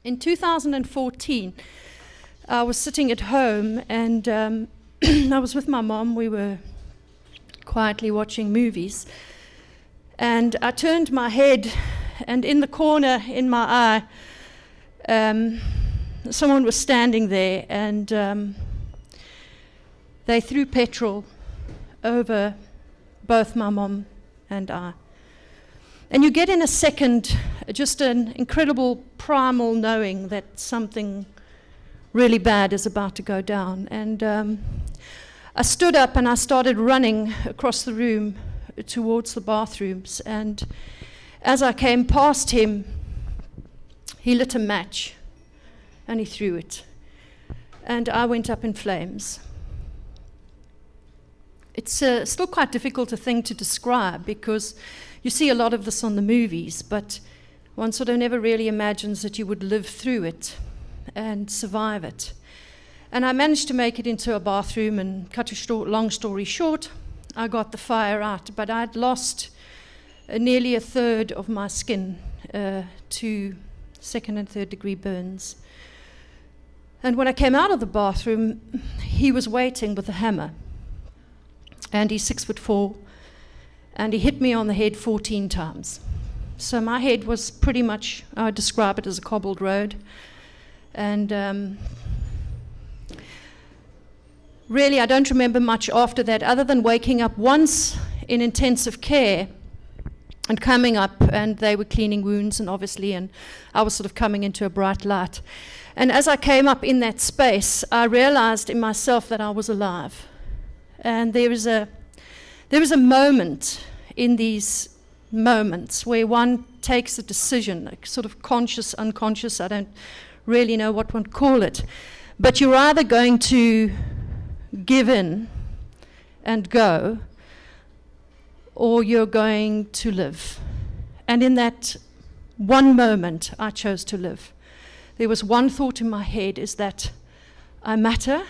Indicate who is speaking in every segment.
Speaker 1: In 2014, I was sitting at home and I was with my mom. We were quietly watching movies. And I turned my head, and in the corner in my eye, someone was standing there, and they threw petrol over both my mom and I. And you get in a second just an incredible primal knowing that something really bad is about to go down. And I stood up and I started running across the room towards the bathrooms. And as I came past him, he lit a match and he threw it. And I went up in flames. It's still quite difficult a thing to describe because you see a lot of this on the movies, but one sort of never really imagines that you would live through it and survive it. And I managed to make it into a bathroom, and cut a long story short, I got the fire out, but I'd lost nearly a third of my skin to second and third degree burns. And when I came out of the bathroom, he was waiting with a hammer. And he's 6'4", and he hit me on the head 14 times. So my head was pretty much, I would describe it as a cobbled road. And really, I don't remember much after that, other than waking up once in intensive care and coming up, and they were cleaning wounds, and obviously, and I was sort of coming into a bright light. And as I came up in that space, I realized in myself that I was alive. And there is a moment in these moments where one takes a decision, like sort of conscious, unconscious, I don't really know what one call it, but you're either going to give in and go, or you're going to live. And in that one moment, I chose to live. There was one thought in my head, is that I matter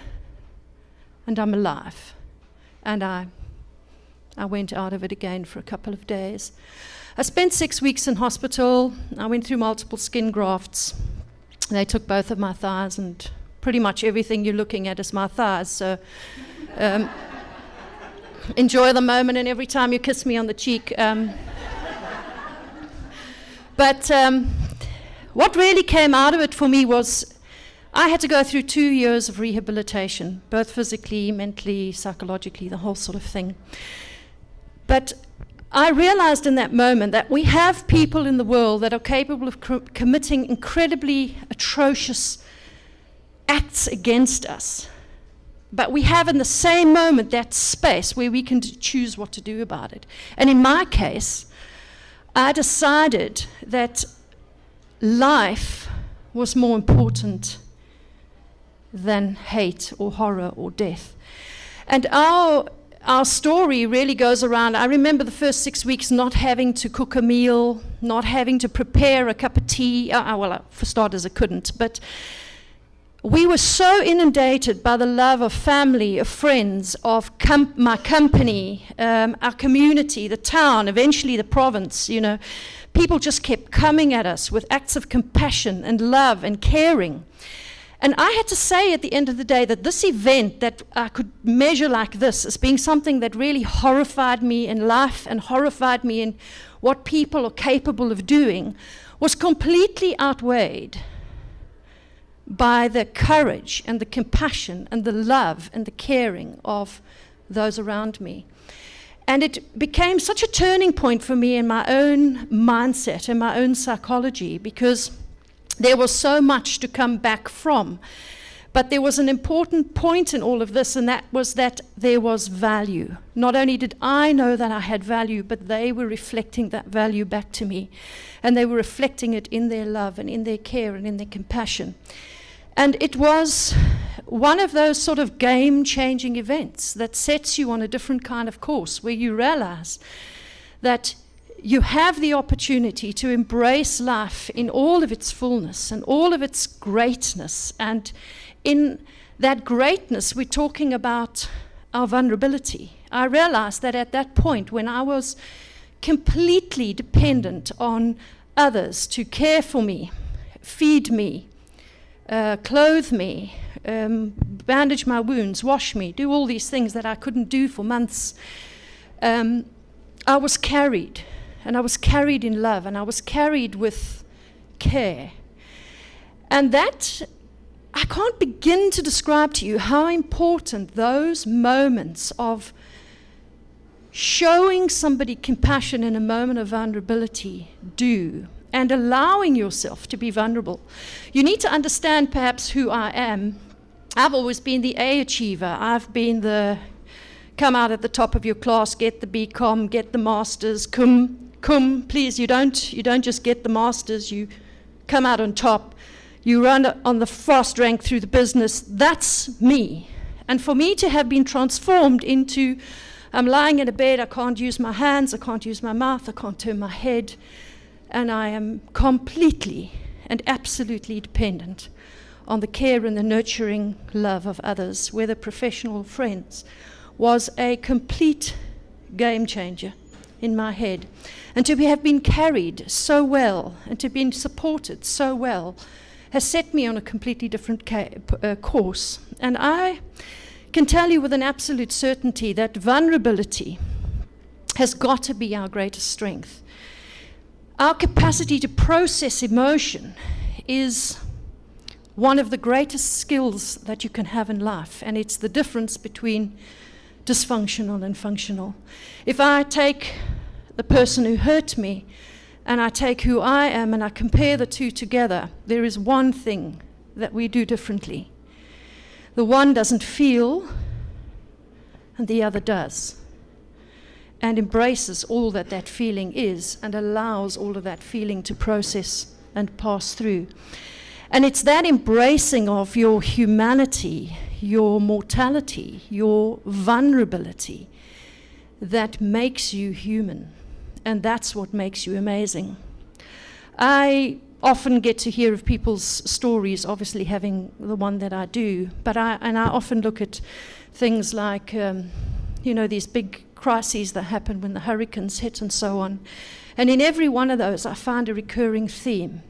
Speaker 1: and I'm alive. And I went out of it again for a couple of days. I spent 6 weeks in hospital. I went through multiple skin grafts. They took both of my thighs, and pretty much everything you're looking at is my thighs. So enjoy the moment, and every time you kiss me on the cheek. But what really came out of it for me was I had to go through 2 years of rehabilitation, both physically, mentally, psychologically, the whole sort of thing. But I realized in that moment that we have people in the world that are capable of committing incredibly atrocious acts against us. But we have in the same moment that space where we can choose what to do about it. And in my case, I decided that life was more important than hate or horror or death. And our story really goes around, I remember the first 6 weeks not having to cook a meal, not having to prepare a cup of tea. Well, for starters, I couldn't, but we were so inundated by the love of family, of friends, of my company, our community, the town, eventually the province, you know. People just kept coming at us with acts of compassion and love and caring. And I had to say at the end of the day that this event that I could measure like this as being something that really horrified me in life and horrified me in what people are capable of doing was completely outweighed by the courage and the compassion and the love and the caring of those around me. And it became such a turning point for me in my own mindset and my own psychology, because there was so much to come back from. But there was an important point in all of this, and that was that there was value. Not only did I know that I had value, but they were reflecting that value back to me. And they were reflecting it in their love and in their care and in their compassion. And it was one of those sort of game-changing events that sets you on a different kind of course, where you realize that you have the opportunity to embrace life in all of its fullness and all of its greatness. And in that greatness, we're talking about our vulnerability. I realized that at that point, when I was completely dependent on others to care for me, feed me, clothe me, bandage my wounds, wash me, do all these things that I couldn't do for months. I was carried, and I was carried in love, and I was carried with care. And that, I can't begin to describe to you how important those moments of showing somebody compassion in a moment of vulnerability do, and allowing yourself to be vulnerable. You need to understand perhaps who I am. I've always been the A achiever. I've been the come out at the top of your class, get the BCom, get the masters, cum, please, you don't just get the masters, you come out on top, you run on the fast rank through the business. That's me. And for me to have been transformed into, I'm lying in a bed, I can't use my hands, I can't use my mouth, I can't turn my head, and I am completely and absolutely dependent on the care and the nurturing love of others, whether professional or friends, was a complete game changer in my head. And to have been carried so well and to be supported so well has set me on a completely different course. And I can tell you with an absolute certainty that vulnerability has got to be our greatest strength. Our capacity to process emotion is one of the greatest skills that you can have in life, and it's the difference between dysfunctional and functional. If I take the person who hurt me and I take who I am and I compare the two together, there is one thing that we do differently. The one doesn't feel and the other does, and embraces all that that feeling is and allows all of that feeling to process and pass through. And it's that embracing of your humanity, your mortality, your vulnerability that makes you human. And that's what makes you amazing. I often get to hear of people's stories, obviously having the one that I do, but I often look at things like, these big crises that happen when the hurricanes hit and so on. And in every one of those, I find a recurring theme.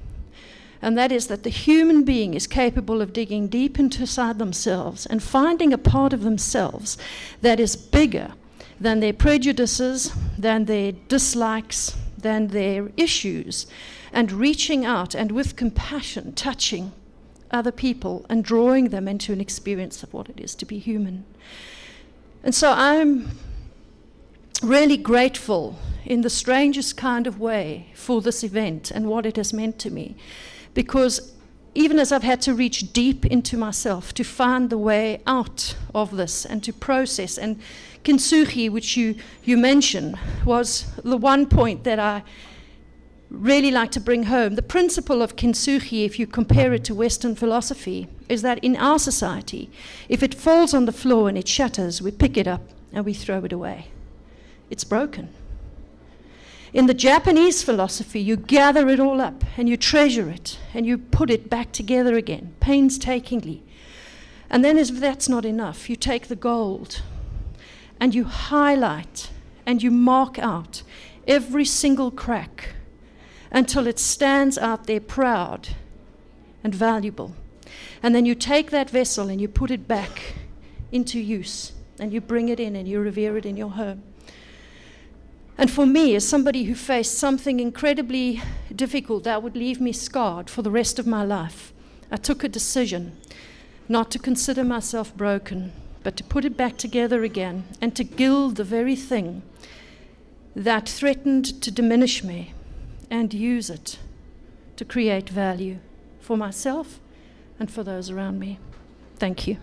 Speaker 1: And that is that the human being is capable of digging deep inside themselves and finding a part of themselves that is bigger than their prejudices, than their dislikes, than their issues, and reaching out and with compassion touching other people and drawing them into an experience of what it is to be human. And so I'm really grateful in the strangest kind of way for this event and what it has meant to me. Because even as I've had to reach deep into myself to find the way out of this and to process, and kintsugi, which you mentioned, was the one point that I really like to bring home. The principle of kintsugi, if you compare it to Western philosophy, is that in our society, if it falls on the floor and it shatters, we pick it up and we throw it away. It's broken. In the Japanese philosophy, you gather it all up and you treasure it and you put it back together again, painstakingly. And then if that's not enough, you take the gold and you highlight and you mark out every single crack until it stands out there proud and valuable. And then you take that vessel and you put it back into use and you bring it in and you revere it in your home. And for me, as somebody who faced something incredibly difficult that would leave me scarred for the rest of my life, I took a decision not to consider myself broken, but to put it back together again and to gild the very thing that threatened to diminish me and use it to create value for myself and for those around me. Thank you.